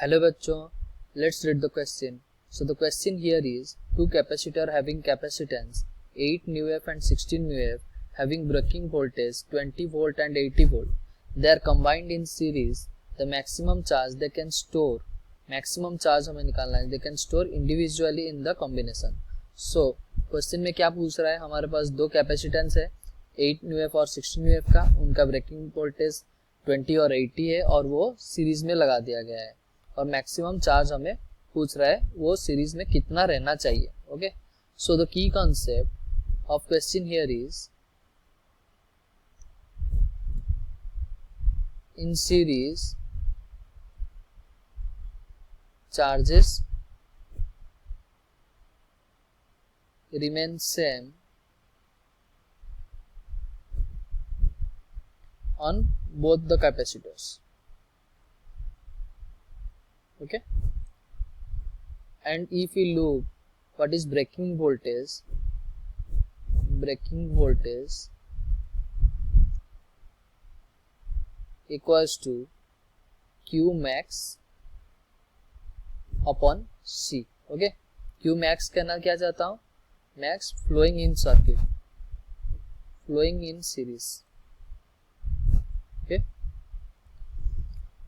Hello बच्चों, let's read the question. So the question here is two capacitor having capacitance 8 μF and 16 μF having breaking voltage 20 volt and 80 volt. They are combined in series. The maximum charge they can store. Maximum charge हमें निकालना है. They can store individually in the combination. So question में क्या पूछ रहा है, हमारे पास दो कैपेसिटेंस है 8 μF और 16 μF का, उनका ब्रेकिंग वोल्टेज 20 और 80 है और वो सीरीज में लगा दिया गया है और मैक्सिमम चार्ज हमें पूछ रहा है वो सीरीज में कितना रहना चाहिए. Okay, so the key concept of question here is in series charges remain same on both the capacitors. Okay, and if we look what is breaking voltage equals to Q max upon C. Okay, Q max कहना क्या चाहता हूँ, max flowing in circuit, flowing in series. Okay,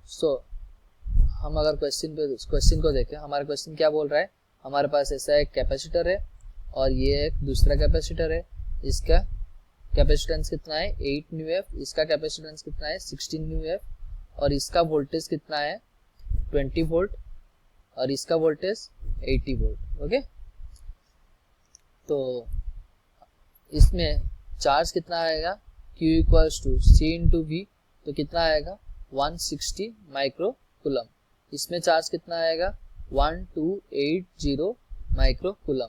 so हम अगर question को देखें, हमारा question क्या बोल रहा है, हमारे पास ऐसा एक कैपेसिटर है और ये एक दूसरा कैपेसिटर है. इसका कैपेसिटेंस कितना है 8 μF, इसका कैपेसिटेंस कितना है 16 μF और इसका वोल्टेज कितना है 20 वोल्ट और इसका वोल्टेज 80 वोल्ट. ओके, तो इसमें चार्ज कितना आएगा, Q equals to C into V, तो कितना आएगा 160 माइक्रो कूलम. इसमें चार्ज कितना आएगा 1280 माइक्रो कूलम.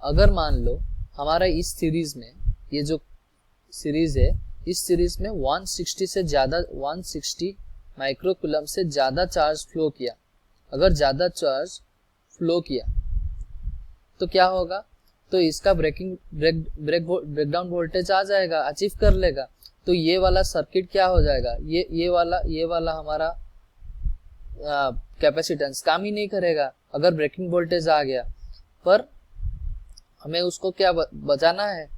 अगर मान लो हमारा इस सीरीज में, ये जो सीरीज है, इस सीरीज में 160 माइक्रो कूलम से ज़्यादा चार्ज फ्लो किया, अगर ज़्यादा चार्ज फ्लो किया तो क्या होगा, तो इसका ब्रेकडाउन वोल्टेज आ जाएगा, अचीव कर लेगा. तो ये वाला सर्किट क्या हो जाएगा, ये वाला हमारा कैपेसिटेंस काम ही नहीं करेगा अगर ब्रेकिंग वोल्टेज आ गया. पर हमें उसको क्या बचाना है,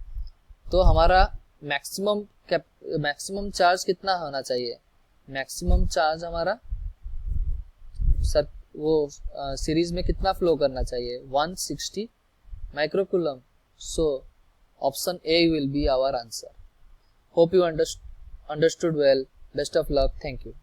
तो हमारा मैक्सिमम चार्ज कितना होना चाहिए, मैक्सिमम चार्ज हमारा सीरीज में कितना फ्लो करना चाहिए 160 microcoulomb. So option A will be our answer. Hope you understood well. Best of luck. Thank you.